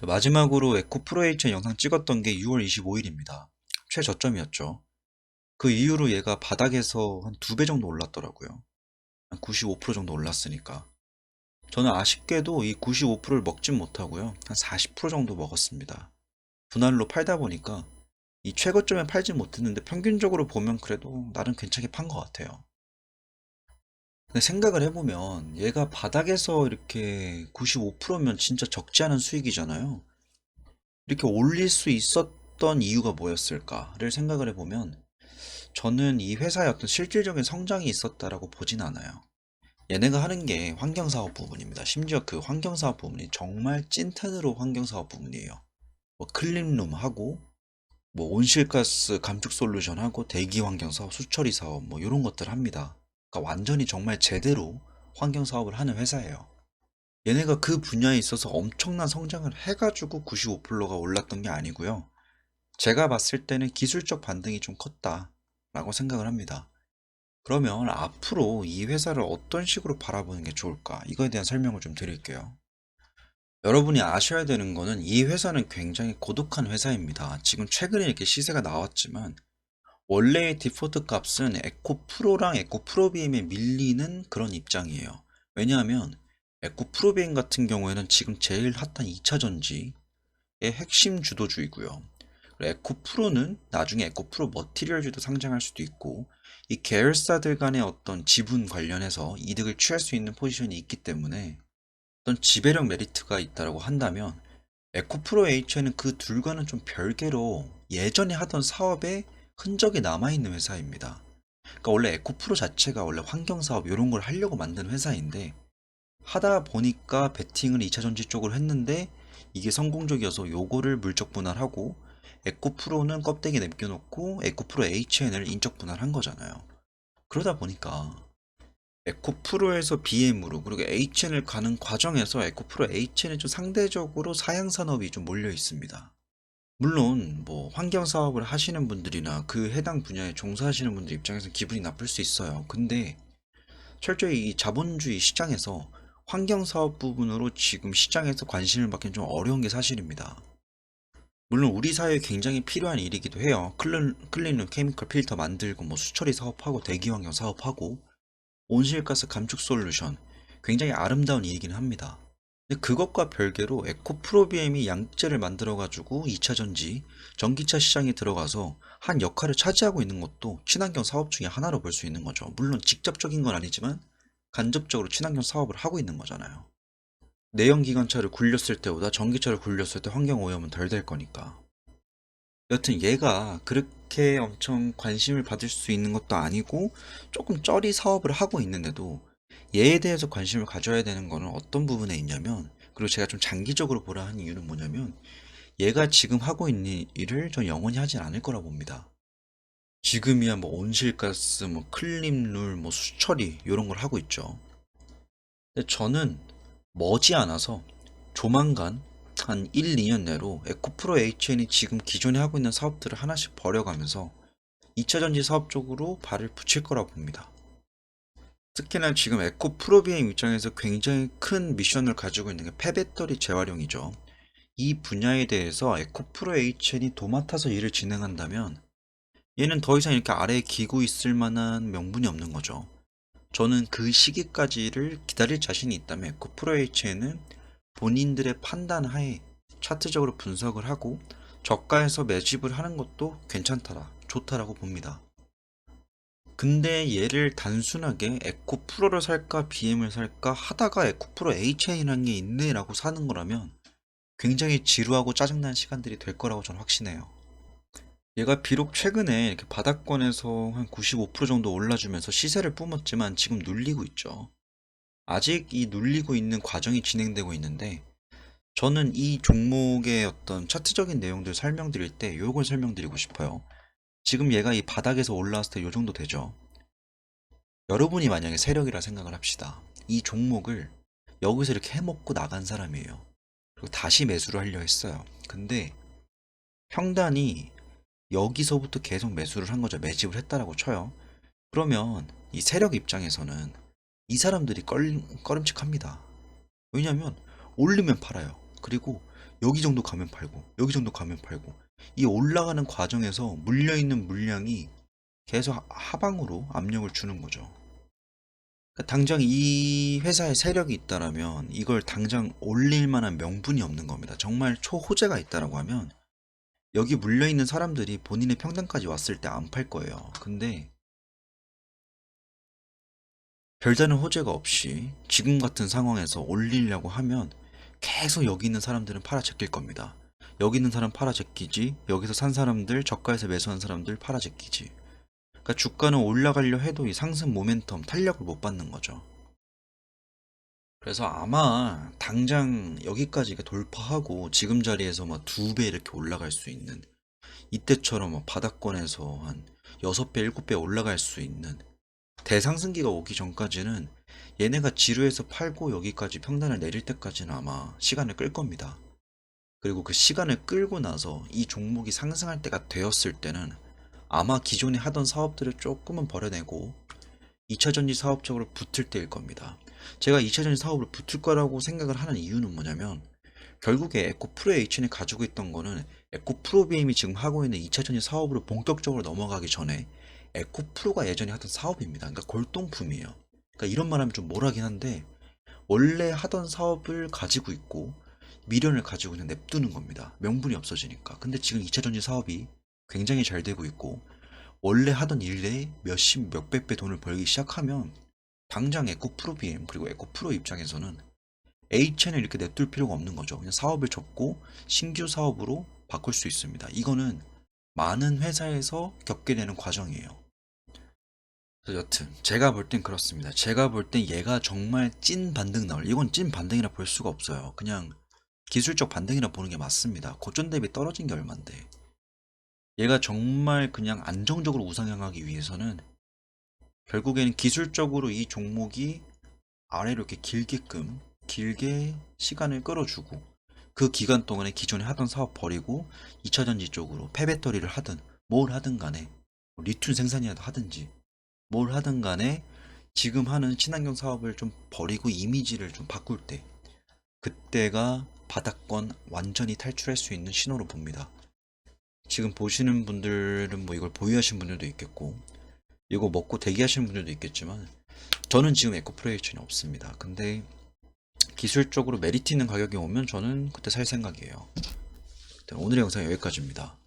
자, 마지막으로 에코 프로에이션 영상 찍었던 게 6월 25일입니다. 최저점이었죠. 그 이후로 얘가 바닥에서 한 2배 정도 올랐더라고요. 한 95% 정도 올랐으니까. 저는 아쉽게도 이 95%를 먹진 못하고요. 한 40% 정도 먹었습니다. 분할로 팔다 보니까 이 최고점에 팔진 못했는데 평균적으로 보면 그래도 나름 괜찮게 판 것 같아요. 근데 생각을 해보면 얘가 바닥에서 이렇게 95%면 진짜 적지 않은 수익이잖아요. 이렇게 올릴 수 있었던 이유가 뭐였을까를 생각을 해보면 저는 이 회사의 어떤 실질적인 성장이 있었다라고 보진 않아요. 얘네가 하는 게 환경사업 부분입니다. 심지어 그 환경사업 부분이 정말 찐텐으로 환경사업 부분이에요. 뭐 클린룸 하고 뭐 온실가스 감축 솔루션 하고 대기 환경 사업, 수처리 사업 뭐 이런 것들 합니다. 그러니까 완전히 정말 제대로 환경 사업을 하는 회사예요. 얘네가 그 분야에 있어서 엄청난 성장을 해가지고 95%가 올랐던 게 아니고요. 제가 봤을 때는 기술적 반등이 좀 컸다라고 생각을 합니다. 그러면 앞으로 이 회사를 어떤 식으로 바라보는 게 좋을까? 이거에 대한 설명을 좀 드릴게요. 여러분이 아셔야 되는 거는 이 회사는 굉장히 고독한 회사입니다. 지금 최근에 이렇게 시세가 나왔지만 원래의 디폴트 값은 에코 프로랑 에코 프로 BM에 밀리는 그런 입장이에요. 왜냐하면 에코 프로 BM 같은 경우에는 지금 제일 핫한 2차 전지의 핵심 주도주이고요. 에코 프로는 나중에 에코 프로 머티리얼즈도 상장할 수도 있고 이 계열사들 간의 어떤 지분 관련해서 이득을 취할 수 있는 포지션이 있기 때문에 어떤 지배력 메리트가 있다고 한다면 에코프로 H는 그 둘과는 좀 별개로 예전에 하던 사업에 흔적이 남아있는 회사입니다. 그러니까 원래 에코프로 자체가 원래 환경사업 이런 걸 하려고 만든 회사인데 하다 보니까 베팅을 2차전지 쪽으로 했는데 이게 성공적이어서 요거를 물적 분할하고 에코프로는 껍데기 남겨놓고 에코프로 HN을 인적 분할한 거잖아요. 그러다 보니까 에코프로에서 BM으로 그리고 HN을 가는 과정에서 에코프로 HN은 좀 상대적으로 사양산업이 좀 몰려 있습니다. 물론 뭐 환경 사업을 하시는 분들이나 그 해당 분야에 종사하시는 분들 입장에서 기분이 나쁠 수 있어요. 근데 철저히 이 자본주의 시장에서 환경 사업 부분으로 지금 시장에서 관심을 받기는 좀 어려운 게 사실입니다. 물론 우리 사회에 굉장히 필요한 일이기도 해요. 클린룸 케미컬 필터 만들고 뭐 수처리 사업하고 대기 환경 사업하고 온실가스 감축 솔루션 굉장히 아름다운 일이긴 합니다. 근데 그것과 별개로 에코프로비엠이 양재를 만들어가지고 2차 전지, 전기차 시장에 들어가서 한 역할을 차지하고 있는 것도 친환경 사업 중에 하나로 볼 수 있는 거죠. 물론 직접적인 건 아니지만 간접적으로 친환경 사업을 하고 있는 거잖아요. 내연기관차를 굴렸을 때보다 전기차를 굴렸을 때 환경 오염은 덜 될 거니까. 여튼 얘가 그렇게 엄청 관심을 받을 수 있는 것도 아니고 조금 쩌리 사업을 하고 있는데도 얘에 대해서 관심을 가져야 되는 거는 어떤 부분에 있냐면, 그리고 제가 좀 장기적으로 보라 하는 이유는 뭐냐면 얘가 지금 하고 있는 일을 전 영원히 하진 않을 거라 봅니다. 지금이야 뭐 온실가스, 뭐 클린룰, 뭐 수처리 이런 걸 하고 있죠. 근데 저는 머지않아서 조만간 한 1, 2년 내로 에코프로 HN이 지금 기존에 하고 있는 사업들을 하나씩 버려가면서 2차 전지 사업 쪽으로 발을 붙일 거라고 봅니다. 특히나 지금 에코프로비엠 입장에서 굉장히 큰 미션을 가지고 있는 게 폐배터리 재활용이죠. 이 분야에 대해서 에코프로 HN이 도맡아서 일을 진행한다면 얘는 더 이상 이렇게 아래에 기고 있을 만한 명분이 없는 거죠. 저는 그 시기까지를 기다릴 자신이 있다면 에코프로 HN은 본인들의 판단 하에 차트적으로 분석을 하고 저가에서 매집을 하는 것도 괜찮다라, 좋다라고 봅니다. 근데 얘를 단순하게 에코 프로를 살까 BM을 살까 하다가 에코 프로 HN이라는 게 있네라고 사는 거라면 굉장히 지루하고 짜증나는 시간들이 될 거라고 저는 확신해요. 얘가 비록 최근에 이렇게 바닥권에서 한 95% 정도 올라주면서 시세를 뿜었지만 지금 눌리고 있죠. 아직 이 눌리고 있는 과정이 진행되고 있는데 저는 이 종목의 어떤 차트적인 내용들 설명드릴 때 요걸 설명드리고 싶어요. 지금 얘가 이 바닥에서 올라왔을 때 요 정도 되죠. 여러분이 만약에 세력이라 생각을 합시다. 이 종목을 여기서 이렇게 해먹고 나간 사람이에요. 그리고 다시 매수를 하려 했어요. 근데 평단이 여기서부터 계속 매수를 한 거죠. 매집을 했다라고 쳐요. 그러면 이 세력 입장에서는 이 사람들이 꺼림칙합니다. 왜냐면 올리면 팔아요. 그리고 여기 정도 가면 팔고 여기 정도 가면 팔고 이 올라가는 과정에서 물려있는 물량이 계속 하방으로 압력을 주는 거죠. 그러니까 당장 이 회사에 세력이 있다라면 이걸 당장 올릴 만한 명분이 없는 겁니다. 정말 초호재가 있다라고 하면 여기 물려있는 사람들이 본인의 평단까지 왔을 때 안 팔 거예요. 근데 별다른 호재가 없이 지금 같은 상황에서 올리려고 하면 계속 여기 있는 사람들은 팔아제낄 겁니다. 여기 있는 사람 팔아제끼지, 여기서 산 사람들, 저가에서 매수한 사람들 팔아제끼지. 그러니까 주가는 올라가려 해도 이 상승 모멘텀 탄력을 못 받는 거죠. 그래서 아마 당장 여기까지 돌파하고 지금 자리에서 막 2배 이렇게 올라갈 수 있는, 이때처럼 막 바닥권에서 한 6배, 7배 올라갈 수 있는 대상승기가 오기 전까지는 얘네가 지루해서 팔고 여기까지 평단을 내릴 때까지는 아마 시간을 끌 겁니다. 그리고 그 시간을 끌고 나서 이 종목이 상승할 때가 되었을 때는 아마 기존에 하던 사업들을 조금은 버려내고 2차전지 사업 적으로 붙을 때일 겁니다. 제가 2차전지 사업을 붙을 거라고 생각을 하는 이유는 뭐냐면 결국에 에코프로 H는 가지고 있던 거는 에코프로 BM이 지금 하고 있는 2차전지 사업으로 본격적으로 넘어가기 전에 에코프로가 예전에 하던 사업입니다. 그러니까 골동품이에요. 그러니까 이런 말 하면 좀 뭐라긴 한데 원래 하던 사업을 가지고 있고 미련을 가지고 그냥 냅두는 겁니다. 명분이 없어지니까. 근데 지금 2차전지 사업이 굉장히 잘 되고 있고 원래 하던 일에 몇십 몇백 배 돈을 벌기 시작하면 당장 에코프로 BM 그리고 에코프로 입장에서는 H는 이렇게 냅둘 필요가 없는 거죠. 그냥 사업을 접고 신규 사업으로 바꿀 수 있습니다. 이거는 많은 회사에서 겪게 되는 과정이에요. 그래서 여튼 제가 볼 땐 그렇습니다. 제가 볼 땐 얘가 정말 찐 반등 나올, 이건 찐 반등이라 볼 수가 없어요. 그냥 기술적 반등이라 보는 게 맞습니다. 고점 대비 떨어진 게 얼만데. 얘가 정말 그냥 안정적으로 우상향하기 위해서는 결국에는 기술적으로 이 종목이 아래로 이렇게 길게 시간을 끌어주고 그 기간 동안에 기존에 하던 사업 버리고 2차전지 쪽으로 폐배터리를 하든 뭘 하든 간에 리튬 생산이라도 하든지 뭘 하든 간에 지금 하는 친환경 사업을 좀 버리고 이미지를 좀 바꿀 때 그때가 바닥권 완전히 탈출할 수 있는 신호로 봅니다. 지금 보시는 분들은 뭐 이걸 보유하신 분들도 있겠고 이거 먹고 대기하시는 분들도 있겠지만 저는 지금 에코프로에이션이 없습니다. 근데 기술적으로 메리트 있는 가격이 오면 저는 그때 살 생각이에요. 오늘의 영상 여기까지입니다.